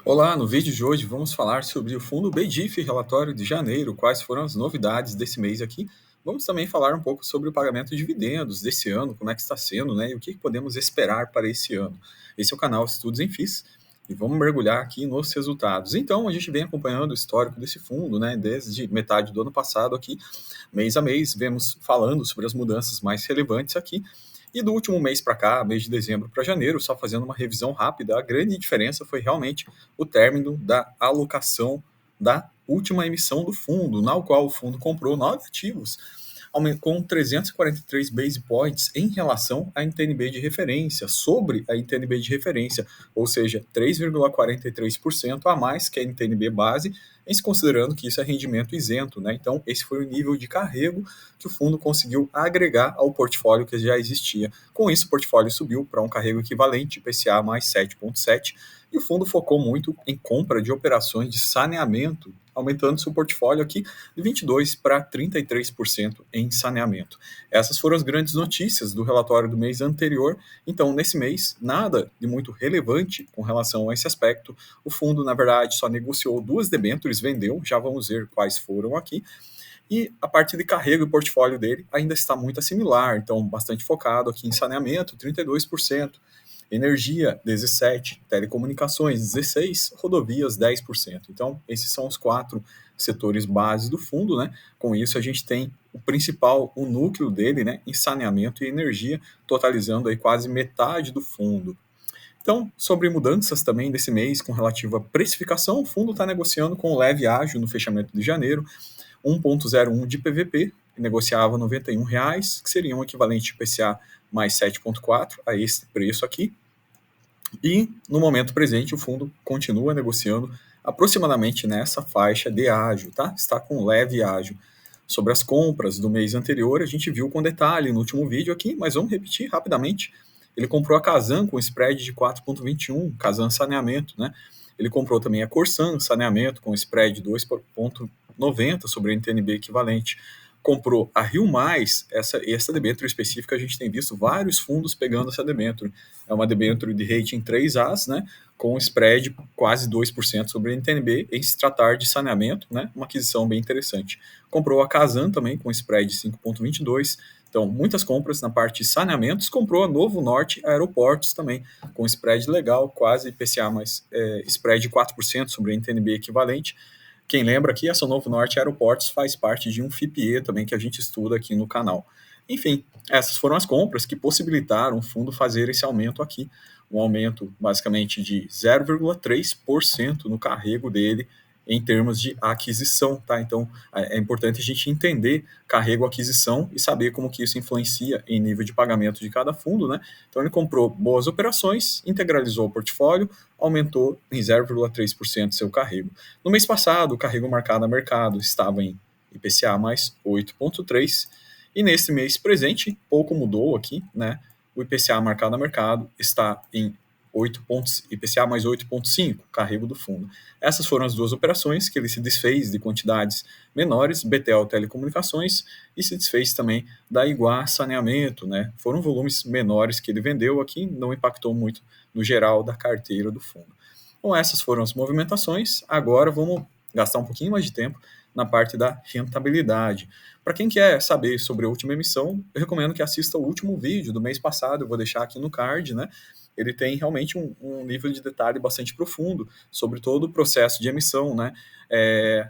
Olá, no vídeo de hoje vamos falar sobre o fundo BDIF relatório de janeiro, quais foram as novidades desse mês aqui. Vamos também falar um pouco sobre o pagamento de dividendos desse ano, como é que está sendo, né, e o que podemos esperar para esse ano. Esse é o canal Estudos em FIIs e vamos mergulhar aqui nos resultados. Então, a gente vem acompanhando o histórico desse fundo, né, desde metade do ano passado aqui, mês a mês, vemos falando sobre as mudanças mais relevantes aqui. E do último mês para cá, mês de dezembro para janeiro, só fazendo uma revisão rápida, a grande diferença foi realmente o término da alocação da última emissão do fundo, na qual o fundo comprou 9 ativos, com 343 base points em relação à NTNB de referência, sobre a NTNB de referência, ou seja, 3,43% a mais que a NTNB base, em se considerando que isso é rendimento isento, né? Então, esse foi o nível de carrego que o fundo conseguiu agregar ao portfólio que já existia. Com isso, o portfólio subiu para um carrego equivalente, IPCA mais 7,7%, e o fundo focou muito em compra de operações de saneamento, aumentando seu portfólio aqui de 22% para 33% em saneamento. Essas foram as grandes notícias do relatório do mês anterior. Então, nesse mês, nada de muito relevante com relação a esse aspecto. O fundo, na verdade, só negociou 2 debêntures, vendeu, já vamos ver quais foram aqui. E a parte de carrego e portfólio dele ainda está muito similar, então bastante focado aqui em saneamento, 32%, energia, 17%, telecomunicações, 16%, rodovias, 10%. Então, esses são os 4 setores base do fundo, né? Com isso, a gente tem o principal, o núcleo dele, né, em saneamento e energia, totalizando aí quase metade do fundo. Então, sobre mudanças também desse mês com relativa à precificação, o fundo está negociando com leve ágio no fechamento de janeiro, 1,01 de PVP, que negociava R$ 91, que seria um equivalente IPCA mais 7,4 a esse preço aqui. E, no momento presente, o fundo continua negociando aproximadamente nessa faixa de ágio, tá? Está com leve ágio. Sobre as compras do mês anterior, a gente viu com detalhe no último vídeo aqui, mas vamos repetir rapidamente. Ele comprou a Casan com spread de 4,21, Casan Saneamento, né? Ele comprou também a Corsan Saneamento com spread de 2,90 sobre a NTNB equivalente. Comprou a Rio Mais, essa debênture específica, a gente tem visto vários fundos pegando essa debênture. É uma debênture de rating 3As, né, com spread quase 2% sobre a NTNB, em se tratar de saneamento, né, uma aquisição bem interessante. Comprou a Casan também com spread de 5,22%. Então, muitas compras na parte de saneamentos. Comprou a Novo Norte Aeroportos também, com spread legal, quase IPCA, mas spread de 4% sobre a NTNB equivalente. Quem lembra aqui, essa Novo Norte Aeroportos faz parte de um FIPE também que a gente estuda aqui no canal. Enfim, essas foram as compras que possibilitaram o fundo fazer esse aumento aqui, um aumento basicamente de 0,3% no carrego dele em termos de aquisição, tá? Então, é importante a gente entender carrego aquisição e saber como que isso influencia em nível de pagamento de cada fundo, né? Então, ele comprou boas operações, integralizou o portfólio, aumentou em 0,3% seu carrego. No mês passado, o carrego marcado a mercado estava em IPCA mais 8,3%, e nesse mês presente, pouco mudou aqui, né? O IPCA marcado a mercado está em 8 pontos, IPCA mais 8,5, carrego do fundo. Essas foram as duas operações que ele se desfez de quantidades menores, Betel Telecomunicações, e se desfez também da Iguá Saneamento, né? Foram volumes menores que ele vendeu aqui, não impactou muito no geral da carteira do fundo. Então essas foram as movimentações, agora vamos gastar um pouquinho mais de tempo na parte da rentabilidade. Para quem quer saber sobre a última emissão, eu recomendo que assista o último vídeo do mês passado, eu vou deixar aqui no card, né? Ele tem realmente um nível de detalhe bastante profundo sobre todo o processo de emissão, né?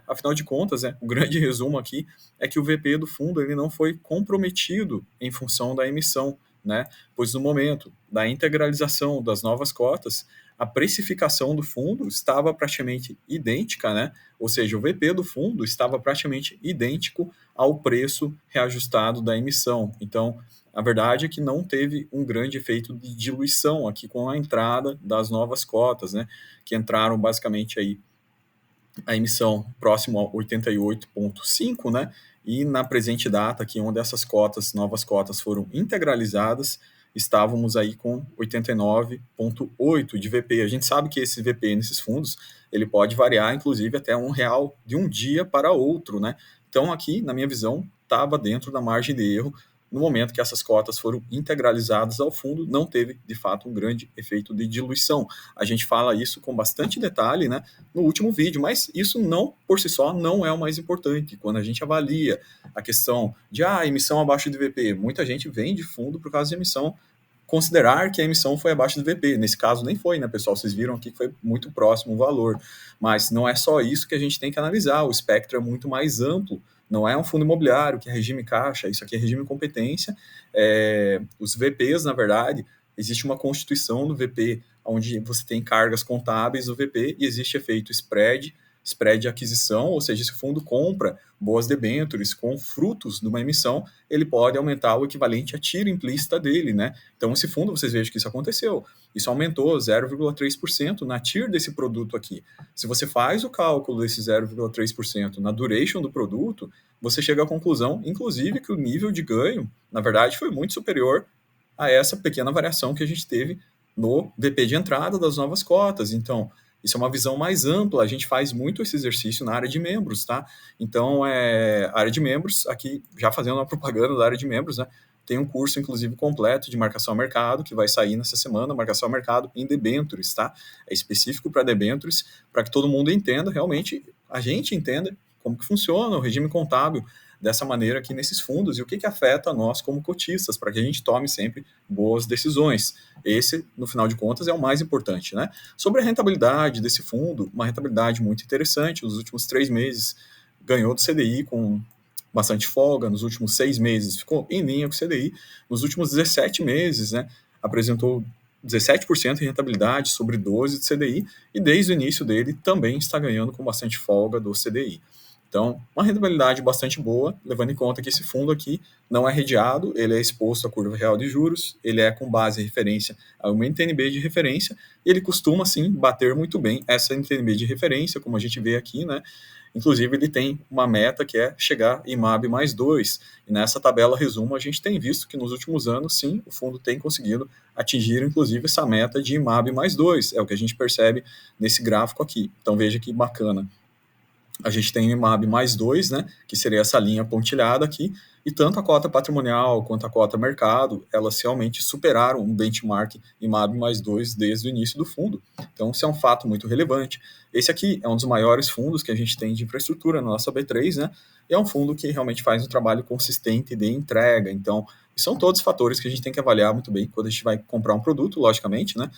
Afinal de contas, o grande resumo aqui é que o VP do fundo ele não foi comprometido em função da emissão, né? Pois no momento da integralização das novas cotas, a precificação do fundo estava praticamente idêntica, né? Ou seja, o VP do fundo estava praticamente idêntico ao preço reajustado da emissão. Então, a verdade é que não teve um grande efeito de diluição aqui com a entrada das novas cotas, né? Que entraram basicamente aí a emissão próximo a 88,5, né? E na presente data, aqui onde essas cotas, novas cotas foram integralizadas, estávamos aí com 89,8 de VP. A gente sabe que esse VP nesses fundos, ele pode variar, inclusive, até R$ 1 de um dia para outro, né? Então, aqui, na minha visão, estava dentro da margem de erro, no momento que essas cotas foram integralizadas ao fundo, não teve, de fato, um grande efeito de diluição. A gente fala isso com bastante detalhe, né, no último vídeo, mas isso não, por si só, não é o mais importante. Quando a gente avalia a questão de emissão abaixo de VP, muita gente vende fundo por causa de emissão, considerar que a emissão foi abaixo do VP. Nesse caso nem foi, né, pessoal? Vocês viram aqui que foi muito próximo o valor. Mas não é só isso que a gente tem que analisar. O espectro é muito mais amplo. Não é um fundo imobiliário que é regime caixa, isso aqui é regime competência. Os VPs, na verdade, existe uma constituição do VP, onde você tem cargas contábeis do VP e existe efeito spread de aquisição, ou seja, se o fundo compra boas debêntures com frutos de uma emissão, ele pode aumentar o equivalente à tira implícita dele, né? Então, esse fundo, vocês vejam que isso aconteceu. Isso aumentou 0,3% na TIR desse produto aqui. Se você faz o cálculo desse 0,3% na duration do produto, você chega à conclusão, inclusive, que o nível de ganho, na verdade, foi muito superior a essa pequena variação que a gente teve no VP de entrada das novas cotas. Então, isso é uma visão mais ampla, a gente faz muito esse exercício na área de membros, tá? Então, a área de membros, aqui já fazendo uma propaganda da área de membros, né? Tem um curso, inclusive, completo de marcação a mercado, que vai sair nessa semana, marcação a mercado em debêntures, tá? É específico para debêntures, para que todo mundo entenda, realmente, a gente entenda como que funciona o regime contábil dessa maneira aqui nesses fundos e o que afeta nós como cotistas, para que a gente tome sempre boas decisões. Esse, no final de contas, é o mais importante, né? Sobre a rentabilidade desse fundo, uma rentabilidade muito interessante, nos últimos 3 meses ganhou do CDI com bastante folga, nos últimos 6 meses ficou em linha com o CDI, nos últimos 17 meses, né, apresentou 17% em rentabilidade sobre 12% de CDI, e desde o início dele também está ganhando com bastante folga do CDI. Então, uma rentabilidade bastante boa, levando em conta que esse fundo aqui não é redeado, ele é exposto à curva real de juros, ele é com base em referência a uma NTNB de referência, e ele costuma, sim, bater muito bem essa NTNB de referência, como a gente vê aqui, né? Inclusive, ele tem uma meta que é chegar em MAB mais 2. E nessa tabela resumo, a gente tem visto que nos últimos anos, sim, o fundo tem conseguido atingir, inclusive, essa meta de MAB mais 2. É o que a gente percebe nesse gráfico aqui. Então, veja que bacana. A gente tem o IMAB mais 2, né, que seria essa linha pontilhada aqui, e tanto a cota patrimonial quanto a cota mercado, elas realmente superaram um benchmark IMAB mais 2 desde o início do fundo. Então, isso é um fato muito relevante. Esse aqui é um dos maiores fundos que a gente tem de infraestrutura na nossa B3, né, e é um fundo que realmente faz um trabalho consistente de entrega. Então, são todos fatores que a gente tem que avaliar muito bem quando a gente vai comprar um produto, logicamente, né.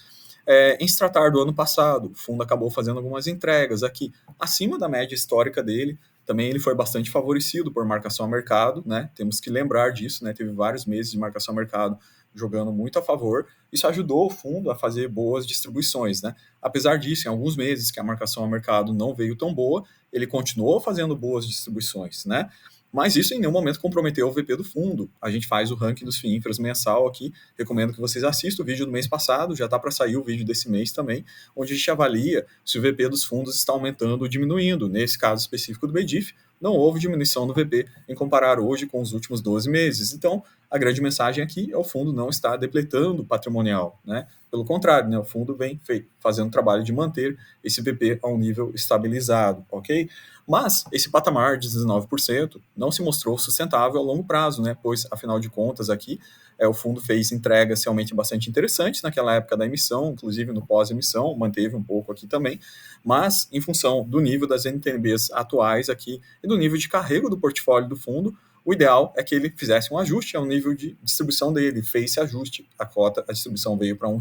Em se tratar do ano passado, o fundo acabou fazendo algumas entregas aqui acima da média histórica dele. Também ele foi bastante favorecido por marcação a mercado, né? Temos que lembrar disso, né? Teve vários meses de marcação a mercado jogando muito a favor. Isso ajudou o fundo a fazer boas distribuições, né? Apesar disso, em alguns meses que a marcação a mercado não veio tão boa, ele continuou fazendo boas distribuições, né? Mas isso em nenhum momento comprometeu o VP do fundo. A gente faz o ranking dos FIINFRAs mensal aqui. Recomendo que vocês assistam o vídeo do mês passado, já está para sair o vídeo desse mês também, onde a gente avalia se o VP dos fundos está aumentando ou diminuindo. Nesse caso específico do BDIF, não houve diminuição do VP em comparar hoje com os últimos 12 meses. Então, a grande mensagem aqui é o fundo não está depletando patrimonial, né? Pelo contrário, né, o fundo vem fazendo o trabalho de manter esse VP a um nível estabilizado, ok? Mas esse patamar de 19% não se mostrou sustentável a longo prazo, né? Pois, afinal de contas, aqui o fundo fez entregas realmente bastante interessantes naquela época da emissão, inclusive no pós-emissão, manteve um pouco aqui também, mas em função do nível das NTNBs atuais aqui e do nível de carrego do portfólio do fundo, o ideal é que ele fizesse um ajuste ao nível de distribuição dele, fez esse ajuste, a distribuição veio para R$ 1,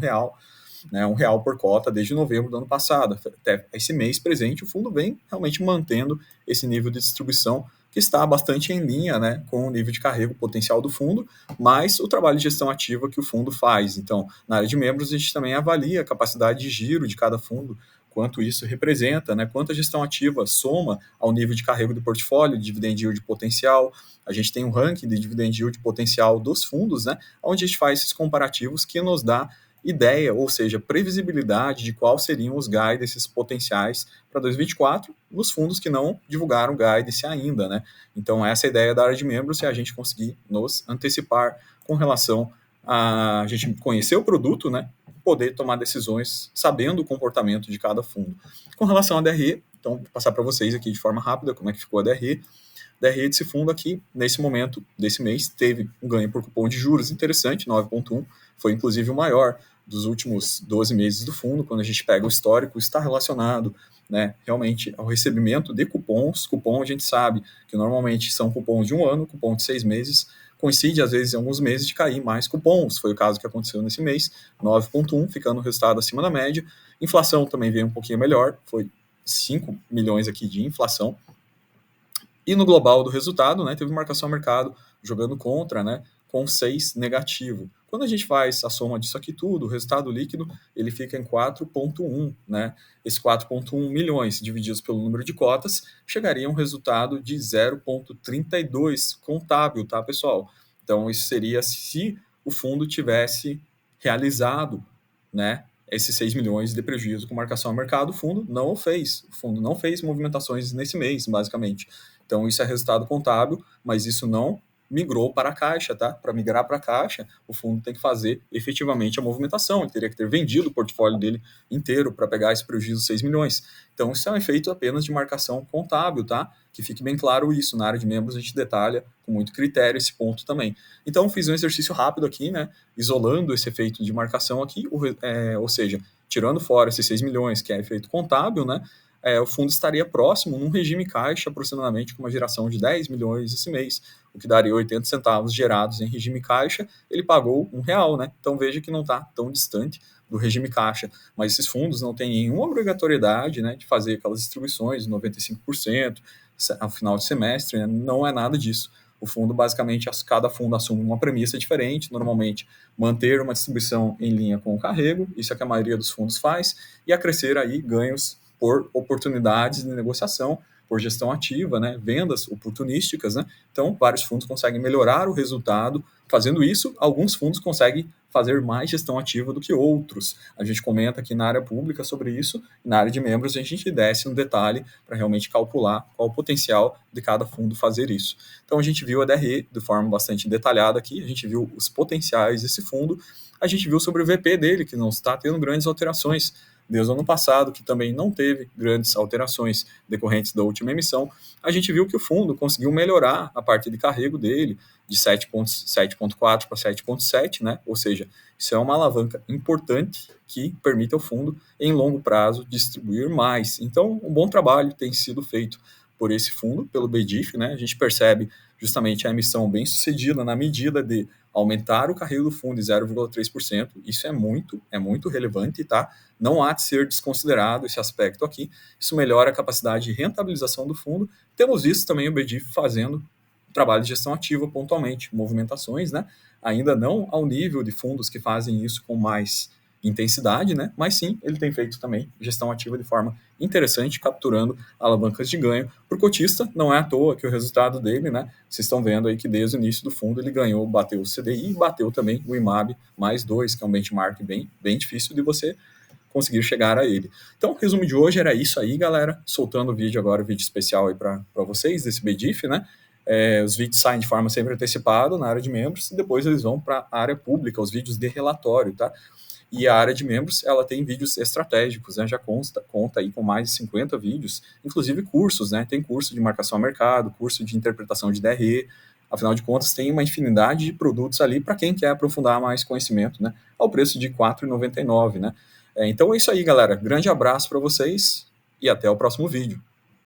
né, R$ 1 por cota desde novembro do ano passado. Até esse mês presente, o fundo vem realmente mantendo esse nível de distribuição que está bastante em linha, né, com o nível de carrego potencial do fundo, mas o trabalho de gestão ativa que o fundo faz. Então, na área de membros, a gente também avalia a capacidade de giro de cada fundo, quanto isso representa, né, quanto a gestão ativa soma ao nível de carrego do portfólio, dividend yield potencial. A gente tem um ranking de dividend yield potencial dos fundos, né, onde a gente faz esses comparativos que nos dá ideia, ou seja, previsibilidade de quais seriam os guidance potenciais para 2024 nos fundos que não divulgaram guidance ainda, né? Então, essa é a ideia da área de membros, é a gente conseguir nos antecipar com relação a gente conhecer o produto, né? Poder tomar decisões sabendo o comportamento de cada fundo. Com relação à DRE, então, vou passar para vocês aqui de forma rápida como é que ficou a DRE. DRE desse fundo aqui, nesse momento desse mês, teve um ganho por cupom de juros interessante, 9,1, foi inclusive o maior dos últimos 12 meses do fundo. Quando a gente pega o histórico, está relacionado, né, realmente ao recebimento de cupons. Cupom a gente sabe que normalmente são cupons de 1 ano, cupom de 6 meses, coincide às vezes em alguns meses de cair mais cupons, foi o caso que aconteceu nesse mês, 9,1, ficando o resultado acima da média. Inflação também veio um pouquinho melhor, foi 5 milhões aqui de inflação. E no global do resultado, né, teve marcação ao mercado jogando contra, né, com 6 negativo. Quando a gente faz a soma disso aqui tudo, o resultado líquido ele fica em 4,1, né? Esse 4,1 milhões divididos pelo número de cotas chegaria a um resultado de 0,32 contábil, tá, pessoal? Então isso seria se o fundo tivesse realizado, né, esses 6 milhões de prejuízo com marcação ao mercado. O fundo não o fez. O fundo não fez movimentações nesse mês, basicamente. Então, isso é resultado contábil, mas isso não migrou para a caixa, tá? Para migrar para a caixa, o fundo tem que fazer efetivamente a movimentação. Ele teria que ter vendido o portfólio dele inteiro para pegar esse prejuízo de 6 milhões. Então, isso é um efeito apenas de marcação contábil, tá? Que fique bem claro isso. Na área de membros, a gente detalha com muito critério esse ponto também. Então, fiz um exercício rápido aqui, né? Isolando esse efeito de marcação aqui, ou seja, tirando fora esses 6 milhões, que é efeito contábil, né? O fundo estaria próximo, num regime caixa, aproximadamente com uma geração de 10 milhões esse mês, o que daria 80 centavos gerados em regime caixa. Ele pagou R$1, né? Então veja que não está tão distante do regime caixa, mas esses fundos não têm nenhuma obrigatoriedade, né, de fazer aquelas distribuições de 95% ao final de semestre, né? Não é nada disso. O fundo, basicamente, cada fundo assume uma premissa diferente, normalmente manter uma distribuição em linha com o carrego, isso é que a maioria dos fundos faz, e acrescer aí ganhos por oportunidades de negociação, por gestão ativa, né, vendas oportunísticas, né? Então, vários fundos conseguem melhorar o resultado fazendo isso. Alguns fundos conseguem fazer mais gestão ativa do que outros. A gente comenta aqui na área pública sobre isso, e na área de membros a gente desce no detalhe para realmente calcular qual o potencial de cada fundo fazer isso. Então, a gente viu a DRE de forma bastante detalhada aqui, a gente viu os potenciais desse fundo, a gente viu sobre o VP dele, que não está tendo grandes alterações desde o ano passado, que também não teve grandes alterações decorrentes da última emissão. A gente viu que o fundo conseguiu melhorar a parte de carrego dele de 7,4 para 7,7, né? Ou seja, isso é uma alavanca importante que permite ao fundo, em longo prazo, distribuir mais. Então, um bom trabalho tem sido feito por esse fundo, pelo BDIF, né? A gente percebe justamente a emissão bem sucedida na medida de aumentar o carrego do fundo em 0,3%. Isso é muito relevante, tá? Não há de ser desconsiderado esse aspecto aqui. Isso melhora a capacidade de rentabilização do fundo. Temos visto também o BDIF fazendo trabalho de gestão ativa pontualmente, movimentações, né? Ainda não ao nível de fundos que fazem isso com mais intensidade, né? Mas sim, ele tem feito também gestão ativa de forma interessante, capturando alavancas de ganho. Para o cotista, não é à toa que o resultado dele, né? Vocês estão vendo aí que desde o início do fundo ele ganhou, bateu o CDI e bateu também o IMAB mais 2, que é um benchmark bem difícil de você conseguir chegar a ele. Então, o resumo de hoje era isso aí, galera. Soltando o vídeo agora, o vídeo especial aí para vocês, desse BDIF, né? Os vídeos saem de forma sempre antecipada na área de membros e depois eles vão para a área pública, os vídeos de relatório, tá? E a área de membros, ela tem vídeos estratégicos, né? Já conta aí com mais de 50 vídeos, inclusive cursos, né? Tem curso de marcação ao mercado, curso de interpretação de DRE, afinal de contas tem uma infinidade de produtos ali para quem quer aprofundar mais conhecimento, né? Ao preço de R$ 4,99, né? Então é isso aí, galera. Grande abraço para vocês e até o próximo vídeo.